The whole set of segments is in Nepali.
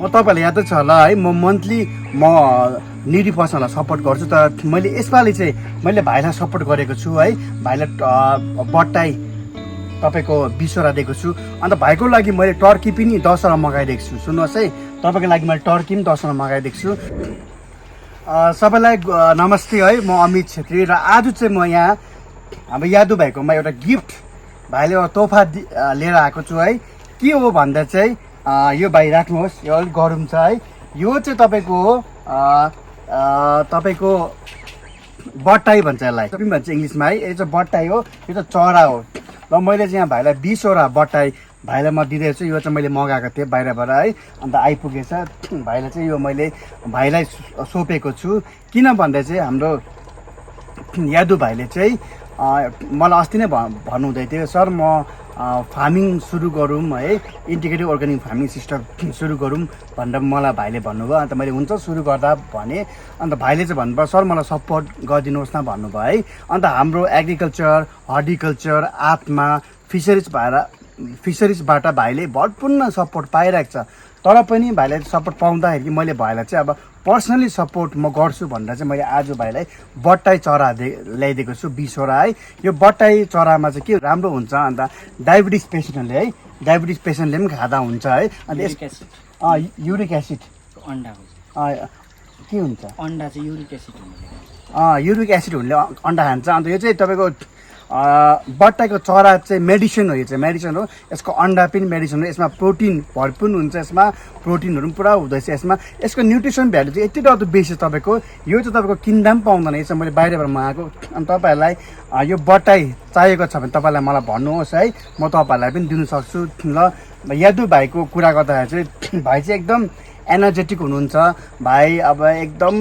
म तपाईँलाई याद छ होला है, म मन्थली म निडी पर्सनलाई सपोर्ट गर्छु। तर मैले यसपालि चाहिँ मैले भाइलाई सपोर्ट गरेको छु है। भाइलाई बट्टाई तपाईँको 20 दिएको छु। अन्त भाइको लागि मैले टर्की पनि 10 मगाइदिएको छु। सुन्नुहोस् है, तपाईँको लागि मैले टर्की पनि 10 मगाइदिएको छु। सबैलाई नमस्ते है, म अमित छेत्री र आज चाहिँ म यहाँ हाम्रो यादु भाइकोमा एउटा गिफ्ट भाइले एउटा तोहफा लिएर आएको छु है। के हो भन्दा चाहिँ यो भाइ राख्नुहोस्, यो अलिक गरम छ है। यो चाहिँ तपाईँको बट्टाई भन्छ यसलाई, भन्छ इङ्ग्लिसमा है। यो चाहिँ बट्टाई हो, यो चाहिँ चरा हो। र मैले चाहिँ यहाँ भाइलाई 20 बट्टाई भाइलाई म दिँदैछु छु। यो चाहिँ मैले मगाएको थिएँ बाहिरबाट है, अन्त आइपुगेछ। भाइलाई चाहिँ यो मैले भाइलाई सोपेको छु। किन भन्दा चाहिँ हाम्रो यादु भाइले चाहिँ मलाई अस्ति नै भन्नुहुँदै थियो, सर म फार्मिङ सुरु गरौँ है, इन्टिग्रेटिभ अर्ग्यानिक फार्मिङ सिस्टम सुरु गरौँ भनेर मलाई भाइले भन्नुभयो। अन्त मैले हुन्छ सुरु गर्दा भने, अन्त भाइले चाहिँ भन्नुभयो सर मलाई सपोर्ट गरिदिनुहोस् न भन्नुभयो है। अन्त हाम्रो एग्रिकल्चर, हर्टिकल्चर, आत्मा, फिसरिजबाट भाइले भरपूर्ण सपोर्ट पाइरहेको छ। तर पनि भाइले सपोर्ट पाउँदाखेरि मैले भाइलाई चाहिँ अब पर्सनली सपोर्ट म गर्छु भनेर चाहिँ मैले आज भाइलाई बट्टाई चरा ल्याइदिएको छु 20 है। यो बट्टाई चरामा चाहिँ के राम्रो हुन्छ, अन्त डायबिटिज पेसेन्टहरूले है, डायबिटिज पेसेन्टले पनि खाँदा हुन्छ है। अन्त युरिक एसिड अन्डा के हुन्छ, अन्डा चाहिँ युरिक एसिड हुन्छ। युरिक एसिड हुनेले अन्डा खान्छ। अन्त यो चाहिँ तपाईँको बट्टाईको चरा चाहिँ मेडिसिन हो। यो चाहिँ मेडिसिन हो, यसको अन्डा पनि मेडिसिन हो। यसमा प्रोटिन भरपुर हुन्छ, यसमा प्रोटिनहरू पनि पुरा हुँदैछ। यसमा यसको न्युट्रिसन भ्यालु चाहिँ यति डरलाग्दो बेसी छ तपाईँको। यो चाहिँ तपाईँको किन्दा पनि पाउँदैन, यो चाहिँ मैले बाहिरबाट मगाएको। अनि तपाईँहरूलाई यो बट्टाई चाहिएको छ भने तपाईँलाई मलाई भन्नुहोस् है, म तपाईँहरूलाई पनि दिनु सक्छु। ल यादु भाइको कुरा गर्दाखेरि चाहिँ भाइ चाहिँ एकदम एनर्जेटिक हुनुहुन्छ भाइ। अब एकदम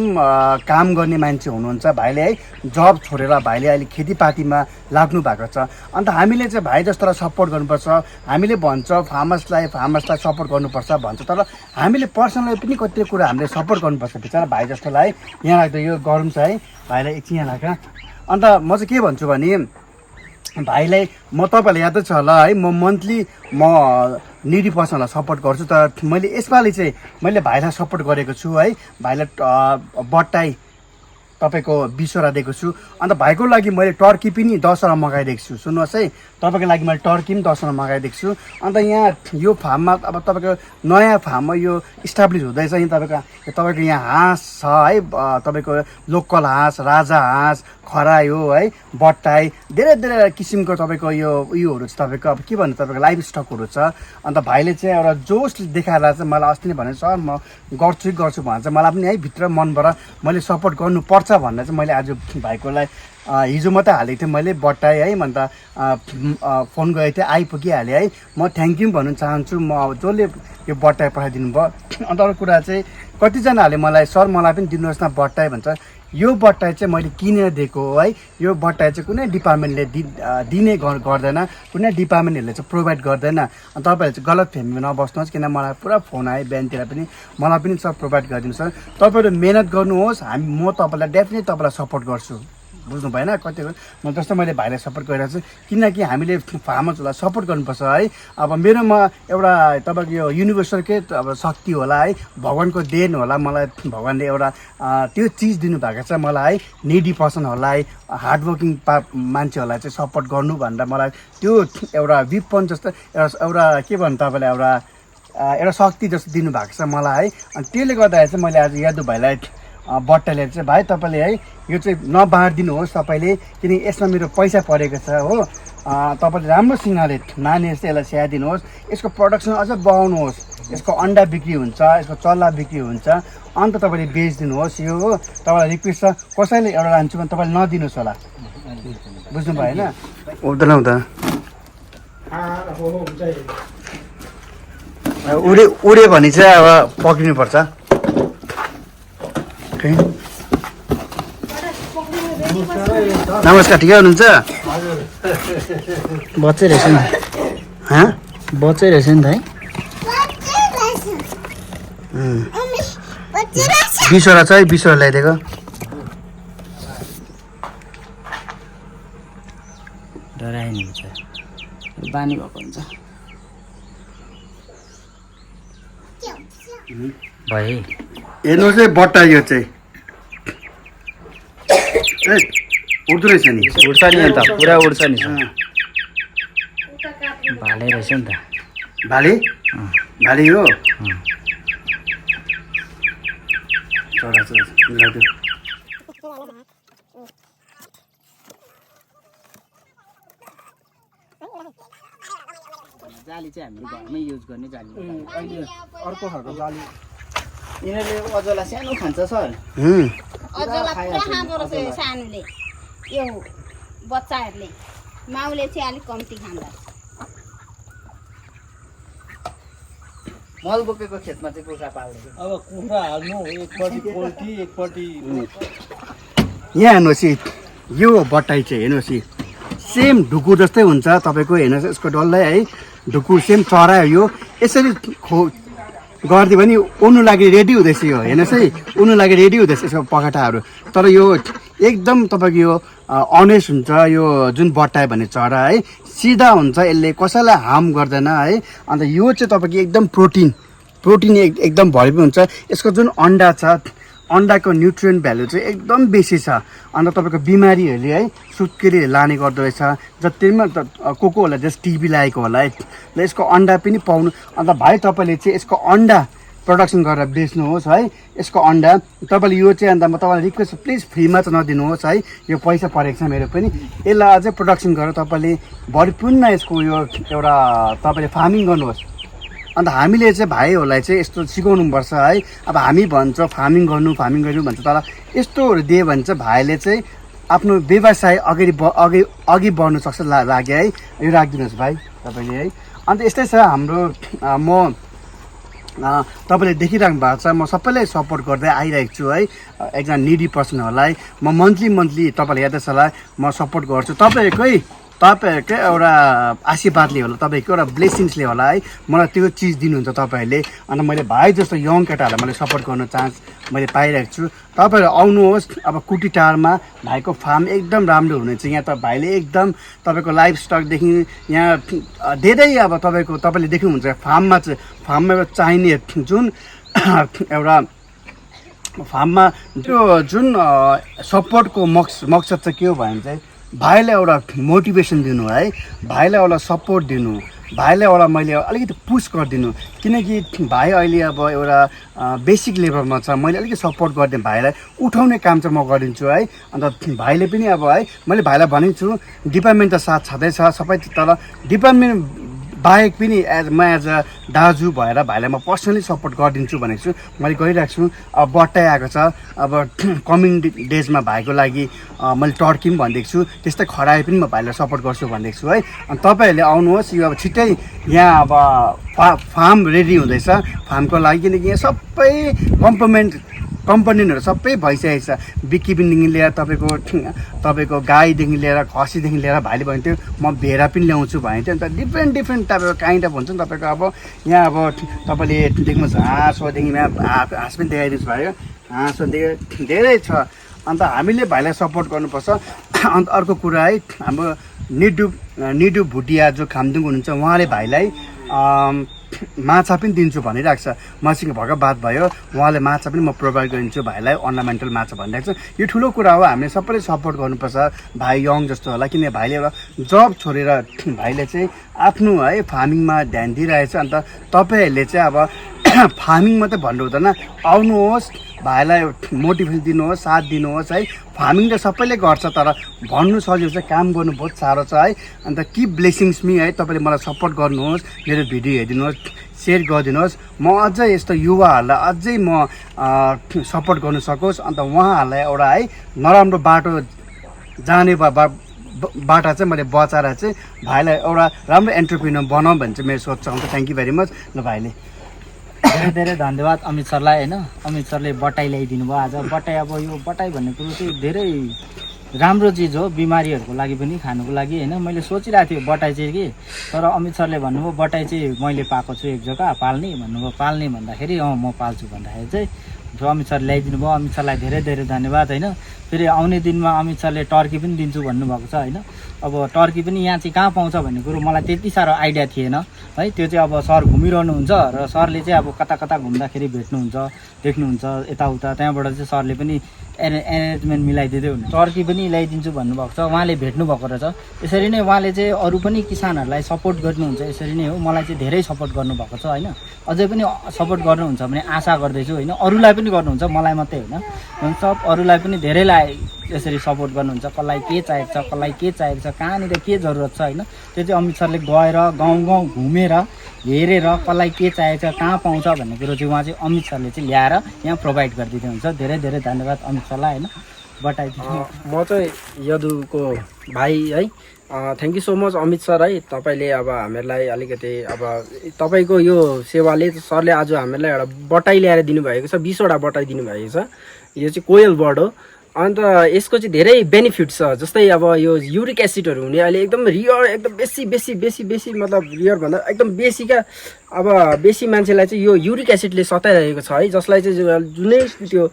काम गर्ने मान्छे हुनुहुन्छ भाइले है। जब छोडेर भाइले अहिले खेतीपातीमा लाग्नु भएको छ। अन्त हामीले चाहिँ भाइ जस्तोलाई सपोर्ट गर्नुपर्छ। हामीले भन्छ फार्मर्सलाई सपोर्ट गर्नुपर्छ भन्छ, तर हामीले पर्सनली पनि कति कुरा हामीले सपोर्ट गर्नुपर्छ। बिचरा भाइ जस्तोलाई यहाँ लाग्दा यो गरम छ है, भाइलाई एकछिन यहाँ लाग्छ। अन्त म चाहिँ के भन्छु भने भाइलाई, म तपाईँलाई याद छ होला है, म मन्थली म निडी पर्सनलाई सपोर्ट गर्छु। तर मैले यसपालि चाहिँ मैले भाइलाई सपोर्ट गरेको छु है। भाइलाई बट्टाई तपाईँको 20 दिएको छु। अन्त भाइको लागि मैले टर्की पनि 10 मगाइदिएको छु। सुन्नुहोस् है, तपाईँको लागि मैले टर्की पनि 10 मगाइदिएको छु। अन्त यहाँ यो फार्ममा अब तपाईँको नयाँ फार्ममा यो इस्टाब्लिस हुँदैछ। यहाँ तपाईँको यहाँ हाँस छ है, तपाईँको लोकल हाँस, राजा हाँस, खरायो है, बट्टाई, धेरै धेरै किसिमको तपाईँको यो उयोहरू छ। तपाईँको अब के भन्नु, तपाईँको लाइफ स्टकहरू छ। अन्त भाइले चाहिँ एउटा जोस देखाएर चाहिँ मलाई अस्ति नै भने सर म गर्छु भने चाहिँ मलाई पनि है भित्र मनबाट मैले सपोर्ट गर्नुपर्छ भनेर चाहिँ मैले आज भाइकोलाई हिजो मात्रै हालेको थिएँ मैले बट्टाई है। अन्त फोन गरेको थिएँ, आइपुगिहालेँ है। म थ्याङ्क यू भन्न चाहन्छु, म अब जसले यो बट्टाई पठाइदिनु भयो। अन्त अरू कुरा चाहिँ कतिजनाहरूले मलाई सर मलाई पनि दिनुहोस् न बट्टाई भन्छ। यो बट्टाई चाहिँ मैले किनेर दिएको हो है। यो बट्टाई चाहिँ कुनै डिपार्टमेन्टले दिने गर्दैन, कुनै डिपार्टमेन्टहरूले चाहिँ प्रोभाइड गर्दैन। अनि तपाईँहरूले चाहिँ गलत फेमीमा नबस्नुहोस्, किन मलाई पुरा फोन आयो बिहानतिर पनि, मलाई पनि सब प्रोभाइड गरिदिनु सर। तपाईँहरू मेहनत गर्नुहोस्, म तपाईँलाई डेफिनेटली तपाईँलाई सपोर्ट गर्छु। बुझ्नु भएन कति म जस्तो मैले भाइलाई सपोर्ट गरिरहेको छु, किनकि हामीले फार्मर्सहरूलाई सपोर्ट गर्नुपर्छ है। अब मेरोमा एउटा तपाईँको यो युनिभर्सलकै अब शक्ति होला है, भगवान्को देन होला। मलाई भगवान्ले एउटा त्यो चिज दिनुभएको छ मलाई है। निडी पर्सनहरूलाई, हार्डवर्किङ मान्छेहरूलाई चाहिँ सपोर्ट गर्नु भनेर मलाई त्यो एउटा विपन जस्तो एउटा के भन्नु तपाईँलाई एउटा शक्ति जस्तो दिनुभएको छ मलाई है। अनि त्यसले गर्दाखेरि चाहिँ मैले आज यादु भाइलाई बट्टाईले चाहिँ भाइ तपाईँले है यो चाहिँ नबाँडिदिनुहोस् तपाईँले, किनकि यसमा मेरो पैसा परेको छ हो। तपाईँले राम्रोसँगले नानीहरू चाहिँ यसलाई स्याहारिदिनुहोस्, यसको प्रोडक्सन अझ बढाउनुहोस्। यसको अन्डा बिक्री हुन्छ, यसको चल्ला बिक्री हुन्छ, अन्त तपाईँले बेचिदिनुहोस् यो हो। तपाईँलाई रिक्वेस्ट छ, कसैले एउटा लान्छु भने तपाईँले नदिनुहोस् होला, बुझ्नु भएन? हुँदैन उड्यो भने चाहिँ अब पक्रिनुपर्छ। नमस्कार, ठिकै हुनुहुन्छ? बच्चै रहेछ नि, बच्चै रहेछ नि त है। 20 छ है, 20 ल्याइदिएको। डरायो नि हुन्छ, बानी भएको हुन्छ। भाइ हेर्नुहोस् है बट्टा यो चाहिँ उठ्दो रहेछ नि उड्छ नि अन्त पुरा उड्छ नि भाले रहेछ नि त भाले भाले हो चरा जाली चाहिँ हामीले घरमै युज गर्ने जाली अहिले अर्को खालको जाली यिनीहरूले अजला सानो खान्छ सर अझला पुरा खाँदो रहेछ सानोले यो बच्चाहरूले माउले चाहिँ अलिक कम्ती खाँदा मल बोकेको खेतमा चाहिँ कुखुरा पाल्दैछ अब कुखुरा हाल्नु एकपट्टि पोल्ट्री एकपट्टि यहाँ हेर्नुहोस् यो बट्टाई चाहिँ हेर्नुहोस् सेम ढुकुर जस्तै हुन्छ तपाईँको हेर्नुहोस् यसको डल्लै है ढुकुर सेम चरा यो यसरी गरिदियो भने उड्नु लागि रेडी हुँदैछ यो हेर्नुहोस् है उड्नु लागि रेडी हुँदैछ यसको पखेटाहरू तर यो एकदम तपाईँको यो अनेस्ट हुन्छ यो जुन बट्टाई भन्ने चरा है सिधा हुन्छ यसले कसैलाई हार्म गर्दैन है अन्त यो चाहिँ तपाईँको एकदम प्रोटिन एकदम भरिपूर्ण हुन्छ यसको जुन अन्डा छ अन्डाको न्युट्रिएन्ट भ्यालु चाहिँ एकदम बेसी छ अन्त तपाईँको बिमारीहरूले है सुत्केरी लाने गर्दो रहेछ जतिमा को होला जस्ट टिबी लागेको होला है र यसको अन्डा पनि पाउनु अन्त भाइ तपाईँले चाहिँ यसको अन्डा प्रडक्सन गरेर बेच्नुहोस् है यसको अन्डा तपाईँले यो चाहिँ अन्त म तपाईँलाई रिक्वेस्ट प्लिज फ्रीमा चाहिँ नदिनुहोस् है यो पैसा परेको छ मेरो पनि यसलाई अझै प्रडक्सन गरेर तपाईँले भरिपूर्ण यसको यो एउटा तपाईँले फार्मिङ गर्नुहोस् अन्त हामीले चाहिँ भाइहरूलाई चाहिँ यस्तो सिकाउनुपर्छ है अब हामी भन्छ फार्मिङ गर्नु भन्छ तर यस्तोहरू दियो भने चाहिँ भाइले चाहिँ आफ्नो व्यवसाय अघि बढ्नु सक्छ लाग्यो है यो राखिदिनुहोस् भाइ तपाईँले है अन्त यस्तै छ हाम्रो म तपाईँले देखिराख्नु भएको छ म सबैलाई सपोर्ट गर्दै आइरहेको छु है एकजना निडी पर्सनहरूलाई म मन्थली तपाईँलाई याद छ होला म सपोर्ट गर्छु तपाईँहरूकै एउटा आशीर्वादले होला तपाईँको एउटा ब्लेसिङ्सले होला है मलाई त्यो चिज दिनुहुन्छ तपाईँहरूले अन्त मैले भाइ जस्तो यङ केटाहरूलाई मैले सपोर्ट गर्नु चान्स मैले पाइरहेको छु तपाईँहरू आउनुहोस् अब कुटी टारमा भाइको फार्म एकदम राम्रो हुनेछ यहाँ त भाइले एकदम तपाईँको लाइफ स्टकदेखि यहाँ धेरै अब तपाईँले देख्नुहुन्छ फार्ममा चाहिने जुन एउटा फार्ममा त्यो जुन सपोर्टको मकसद चाहिँ के हो भने चाहिँ भाइलाई एउटा मोटिभेसन दिनु है भाइलाई एउटा सपोर्ट दिनु भाइलाई एउटा मैले अलिकति पुस गरिदिनु किनकि भाइ अहिले अब एउटा बेसिक लेभलमा छ मैले अलिकति सपोर्ट गरिदिएँ भाइलाई उठाउने काम चाहिँ म गरिदिन्छु है अन्त भाइले पनि अब है मैले भाइलाई भनेको छु डिपार्टमेन्ट त साथ छँदैछ सबै तर डिपार्टमेन्ट बाहेक पनि म एज अ दाजु भएर भाइलाई म पर्सनली सपोर्ट गरिदिन्छु भनेको छु मैले गरिरहेको छु अब बट्टाइ आएको छ अब कमिङ डेजमा भाइको लागि मैले टर्की पनि भनिदिएको छु त्यस्तै खरायो पनि म भाइलाई सपोर्ट गर्छु भनिदिएको छु है अनि तपाईँहरूले आउनुहोस् यो अब छिट्टै यहाँ अब फार्म रेडी हुँदैछ फार्मको लागि किनकि यहाँ सबै कम्पोनेन्टहरू सबै भइसकेको छ बिक्कीदेखि लिएर तपाईँको गाईदेखि लिएर खसीदेखि लिएर भाइले भन्यो थियो म भेडा पनि ल्याउँछु भनेको थियो अन्त डिफ्रेन्ट टाइपको काइन्ड अफ हुन्छ नि तपाईँको अब यहाँ अब तपाईँले देख्नुहोस् हाँसोदेखि हाँस पनि देखाइदिनुहोस् भाइ हाँसो धेरै छ अन्त हामीले भाइलाई सपोर्ट गर्नुपर्छ अन्त अर्को कुरा है हाम्रो निडु भुटिया जो खामदुङ हुनुहुन्छ उहाँले भाइलाई माछा पनि दिन्छु भनिरहेको छ मसँग भर्खर बात भयो उहाँले माछा पनि म प्रोभाइड गरिदिन्छु भाइलाई अर्नामेन्टल माछा भनिरहेको छ यो ठुलो कुरा हो हामीले सबैले सपोर्ट गर्नुपर्छ भाइ यङ जस्तो होला किन भाइले एउटा जब छोडेर भाइले चाहिँ आफ्नो है फार्मिङमा ध्यान दिइरहेछ अन्त तपाईँहरूले चाहिँ अब फार्मिङ मात्रै भन्नु हुँदैन आउनुहोस् भाइलाई मोटिभेसन दिनुहोस् साथ दिनुहोस् है फार्मिङ त सबैले गर्छ तर भन्नु सजिलो छ काम गर्नु बहुत साह्रो छ है अन्त किप ब्लेसिङ्स मी है तपाईँले मलाई सपोर्ट गर्नुहोस् मेरो भिडियो हेरिदिनुहोस् सेयर गरिदिनुहोस् म अझै यस्तो युवाहरूलाई अझै म सपोर्ट गर्नु सकोस् अन्त उहाँहरूलाई एउटा है नराम्रो बाटो जाने बाटा चाहिँ मैले बचाएर चाहिँ भाइलाई एउटा राम्रो एन्टरप्रेन्योर बनाऊँ भन्ने चाहिँ मेरो सोच छ अन्त थ्याङ्क यू भेरी मच ल भाइले धेरै धेरै धन्यवाद अमित सरलाई होइन अमित सरले बटाई ल्याइदिनु भयो आज बटाई अब यो बटाई भन्ने कुरो चाहिँ धेरै राम्रो चिज हो बिमारीहरूको लागि पनि खानुको लागि होइन। मैले सोचिरहेको थिएँ बटाई चाहिँ कि तर अमित सरले भन्नुभयो बटाई चाहिँ मैले पाएको छु एक जग्गा पाल्ने भन्नुभयो। पाल्ने भन्दाखेरि म पाल्छु भन्दाखेरि चाहिँ अमित सर ल्याइदिनु भयो। अमित सरलाई धेरै धेरै धन्यवाद होइन। फेरि आउने दिनमा अमित सरले टर्की पनि दिन्छु भन्नुभएको छ होइन। अब टर्की पनि यहाँ चाहिँ कहाँ पाउँछ भन्ने कुरो मलाई त्यति साह्रो आइडिया थिएन है। त्यो चाहिँ अब सर घुमिरहनुहुन्छ र सरले चाहिँ अब कता कता घुम्दाखेरि भेट्नुहुन्छ देख्नुहुन्छ यताउता, त्यहाँबाट चाहिँ सरले पनि एरेन्जमेन्ट मिलाइदिँदै हुनुहुन्छ। टर्की पनि ल्याइदिन्छु भन्नुभएको छ, उहाँले भेट्नुभएको रहेछ। यसरी नै उहाँले चाहिँ अरू पनि किसानहरूलाई सपोर्ट गर्नुहुन्छ। यसरी नै हो, मलाई चाहिँ धेरै सपोर्ट गर्नुभएको छ होइन। अझै पनि सपोर्ट गर्नुहुन्छ भने आशा गर्दैछु होइन। अरूलाई पनि गर्नुहुन्छ, मलाई मात्रै होइन, सब अरूलाई पनि धेरैलाई यसरी सपोर्ट गर्नुहुन्छ। कसलाई के चाहिएको छ, कसलाई के चाहिएको छ, कहाँनिर के जरुरत छ होइन। त्यो चाहिँ अमित सरले गएर गाउँ गाउँ घुमेर हेरेर कसलाई के चाहिएको छ, कहाँ पाउँछ भन्ने कुरो चाहिँ उहाँ चाहिँ अमित सरले चाहिँ ल्याएर यहाँ प्रोभाइड गरिदिँदै हुन्छ। धेरै धेरै धन्यवाद अमित सरलाई होइन। बताइदिनु। म चाहिँ यदुको भाइ है। Thank you so much Amit sir है। तपाईँले अब हामीहरूलाई अलिकति अब तपाईँको यो सेवाले सरले आज हामीहरूलाई एउटा बटाई ल्याएर दिनुभएको छ। 20वटा बटाई दिनुभएको छ। यो चाहिँ कोयल बर्ड हो। अन्त यसको चाहिँ धेरै बेनिफिट छ। जस्तै अब यो युरिक एसिडहरू हुने अहिले एकदम रियर, एकदम बेसी मतलब रियर भन्दा एकदम बेसी क्या। अब बेसी मान्छेलाई चाहिँ यो युरिक एसिडले सताइरहेको छ है। जसलाई चाहिँ जुनै त्यो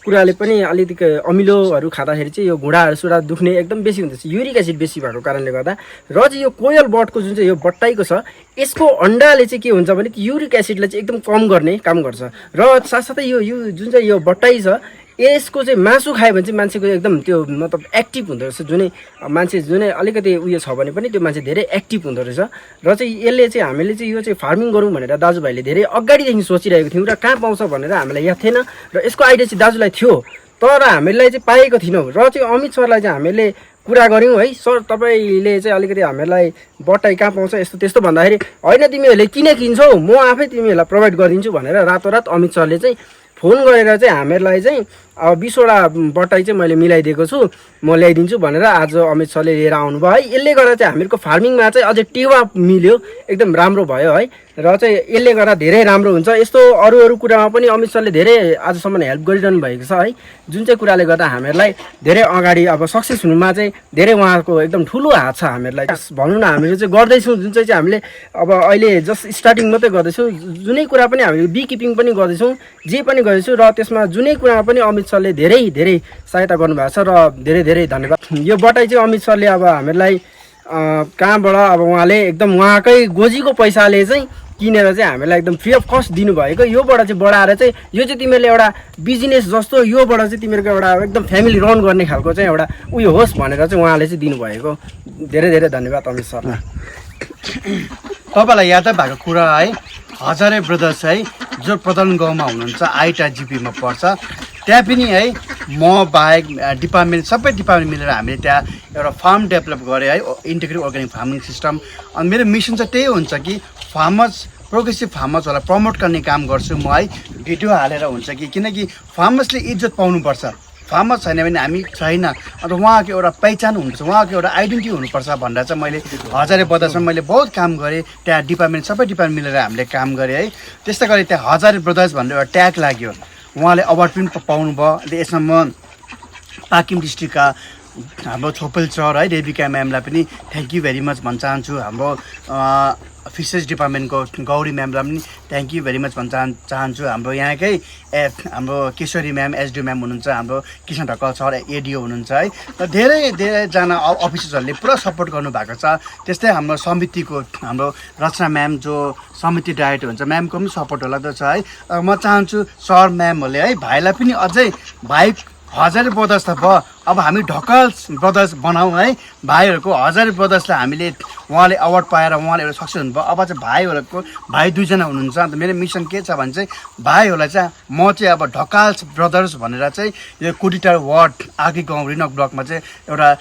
कुराले पनि अलिकति अमिलोहरू खाँदाखेरि चाहिँ यो घुँडाहरू सुडा दुख्ने एकदम बेसी हुँदैछ युरिक एसिड बेसी भएको कारणले गर्दा। र चाहिँ यो कोयल बर्डको जुन चाहिँ यो बट्टाइको छ यसको अन्डाले चाहिँ के हुन्छ भने युरिक एसिडलाई चाहिँ एकदम कम गर्ने काम गर्छ। र साथसाथै यो जुन चाहिँ यो बट्टाइ छ यसको चाहिँ मासु खायो भने चाहिँ मान्छेको एकदम त्यो मतलब एक्टिभ हुँदो रहेछ। जुनै अलिकति उयो छ भने पनि त्यो मान्छे धेरै एक्टिभ हुँदो रहेछ। र चाहिँ यसले चाहिँ हामीले चाहिँ यो चाहिँ फार्मिङ गरौँ भनेर दाजुभाइले धेरै अगाडिदेखि सोचिरहेको थियौँ र कहाँ पाउँछ भनेर हामीलाई याद थिएन। र यसको आइडिया चाहिँ दाजुलाई थियो तर हामीलाई चाहिँ पाएको थिएनौँ। र चाहिँ अमित सरलाई चाहिँ हामीले कुरा गऱ्यौँ है। सर तपाईँले चाहिँ अलिकति हामीलाई बटाई कहाँ पाउँछ यस्तो त्यस्तो भन्दाखेरि होइन तिमीहरूले किन किन्छौ, म आफै तिमीहरूलाई प्रोभाइड गरिदिन्छु भनेर रातोरात अमित सरले चाहिँ फोन गरेर चाहिँ हामीहरूलाई चाहिँ अब 20वटा बटाई चाहिँ मैले मिलाइदिएको छु, म ल्याइदिन्छु भनेर आज अमित सरले लिएर आउनुभयो है। यसले गर्दा चाहिँ हामीहरूको फार्मिङमा चाहिँ अझै टेवा मिल्यो, एकदम राम्रो भयो है। र चाहिँ यसले गर्दा धेरै राम्रो हुन्छ। यस्तो अरू कुरामा पनि अमित सरले धेरै आजसम्म हेल्प गरिरहनु भएको छ है। जुन चाहिँ कुराले गर्दा हामीहरूलाई धेरै अगाडि अब सक्सेस हुनुमा चाहिँ धेरै उहाँको एकदम ठुलो हात छ हामीहरूलाई। भनौँ न हामीले चाहिँ गर्दैछौँ जुन चाहिँ हामीले अब अहिले जस्ट स्टार्टिङ मात्रै गर्दैछौँ। जुनै कुरा पनि हामीले बी किपिङ पनि गर्दैछौँ, जे पनि गर्दैछौँ। र त्यसमा जुनै कुरामा पनि अमित सरले धेरै धेरै सहायता गर्नुभएको छ र धेरै धेरै धन्यवाद। यो बटाई चाहिँ अमित सरले अब हामीहरूलाई कहाँबाट अब उहाँले एकदम उहाँकै गोजीको पैसाले चाहिँ किनेर चाहिँ हामीलाई एकदम फ्री अफ कस्ट दिनुभएको। योबाट चाहिँ बढाएर चाहिँ यो चाहिँ तिमीहरूले एउटा बिजनेस जस्तो योबाट चाहिँ तिमीहरूको एउटा एकदम फ्यामिली रन गर्ने खालको चाहिँ एउटा उयो होस् भनेर चाहिँ उहाँले चाहिँ दिनुभएको। धेरै धेरै धन्यवाद अमित सरलाई। तपाईँलाई यादै भएको कुरा है, हजारे ब्रदर्स है जो प्रधान गाउँमा हुनुहुन्छ आइटा जिपीमा पर्छ, त्यहाँ पनि है म बाहेक डिपार्टमेन्ट सबै डिपार्टमेन्ट मिलेर हामीले त्यहाँ एउटा फार्म डेभलप गरेँ है, इन्टिग्रेटेड अर्ग्यानिक फार्मिङ सिस्टम। अनि मेरो मिसन चाहिँ त्यही हुन्छ कि प्रोग्रेसिभ फार्मर्सहरूलाई प्रमोट गर्ने काम गर्छु म है। भिडियो हालेर हुन्छ कि किनकि फार्मर्सले इज्जत पाउनुपर्छ। फार्मर छैन भने हामी छैन। अन्त उहाँको एउटा पहिचान हुनुपर्छ, उहाँको एउटा आइडेन्टिटी हुनुपर्छ भनेर चाहिँ मैले हजारे ब्रदर्समा मैले बहुत काम गरेँ। त्यहाँ डिपार्टमेन्ट सबै डिपार्टमेन्ट मिलेर हामीले काम गरेँ है। त्यस्तै गरी त्यहाँ हजारे ब्रदर्स भनेर एउटा ट्याग लाग्यो, उहाँले अवार्ड पनि पाउनुभयो। अन्त यसमा म पाकिम डिस्ट्रिक्टका हाम्रो छोपेल सर है रेबिका म्यामलाई पनि थ्याङ्क यू भेरी मच भन्न चाहन्छु। हाम्रो फिसेस डिपार्टमेन्टको गौरी म्यामलाई पनि थ्याङ्क यू भेरी मच भन्न चाहन्छु। हाम्रो यहाँकै हाम्रो केशरी म्याम एसडिओ म्याम हुनुहुन्छ, हाम्रो कृष्ण ढकाल सर एडिओ हुनुहुन्छ है। र धेरैजना अफिसर्सहरूले पुरा सपोर्ट गर्नुभएको छ। त्यस्तै हाम्रो समितिको हाम्रो रचना म्याम जो समिति डाइरेक्टर हुन्छ म्यामको पनि सपोर्ट होला छ है। म चाहन्छु सर म्यामहरूले है भाइलाई पनि अझै भाइ हजारे ब्रदर्स त भयो, अब हामी ढकाल ब्रदर्स बनाऊँ है। भाइहरूको हजारे ब्रदर्सलाई हामीले उहाँले अवार्ड पाएर उहाँले एउटा सक्सेस हुनुभयो। अब चाहिँ भाइहरूको भाइ 2जना हुनुहुन्छ। अन्त मेरो मिसन के छ भने चाहिँ भाइहरूलाई चाहिँ म चाहिँ अब ढकाल ब्रदर्स भनेर चाहिँ यो कुटिटार वार्ड आगे गाउँ रिनक ब्लकमा चाहिँ एउटा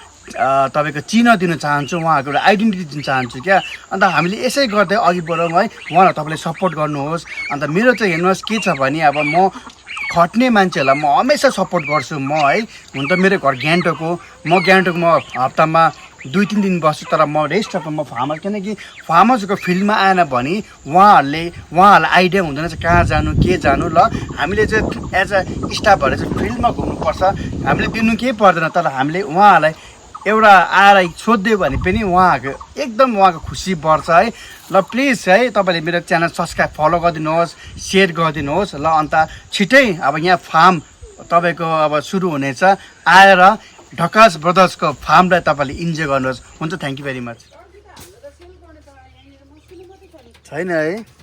तपाईँको चिन्ह दिन चाहन्छु, उहाँहरूको एउटा आइडेन्टिटी दिन चाहन्छु क्या। अन्त हामीले यसै गर्दै अघि बढौँ है। उहाँलाई तपाईँले सपोर्ट गर्नुहोस्। अन्त मेरो चाहिँ हेर्नुहोस् के छ भने अब म खट्ने मान्छेहरूलाई म हमेसा सपोर्ट गर्छु म है। हुन त मेरो घर गान्तोक हो, म गान्तोकमा हप्तामा 2-3 दिन बस्छु तर म रेस्ट अफ म फार्मर किनकि फार्मर्सको फिल्डमा आएन भने उहाँहरूलाई आइडिया हुँदैन चाहिँ कहाँ जानु के जानु ल हामीले चाहिँ एज अ स्टाफ भएर चाहिँ फिल्डमा घुम्नुपर्छ हामीले दिनु केही पर्दैन तर हामीले उहाँहरूलाई एउटा आएर सोधिदियो भने पनि उहाँको खुसी बढ्छ है ल प्लिज है तपाईँले मेरो च्यानल सब्सक्राइब फलो गरिदिनुहोस् सेयर गरिदिनुहोस् ल अन्त छिटै अब यहाँ फार्म तपाईँको अब सुरु हुनेछ आएर ढकास ब्रदर्सको फार्मलाई तपाईँले इन्जोय गर्नुहोस् हुन्छ थ्याङ्क यू भेरी मच छैन है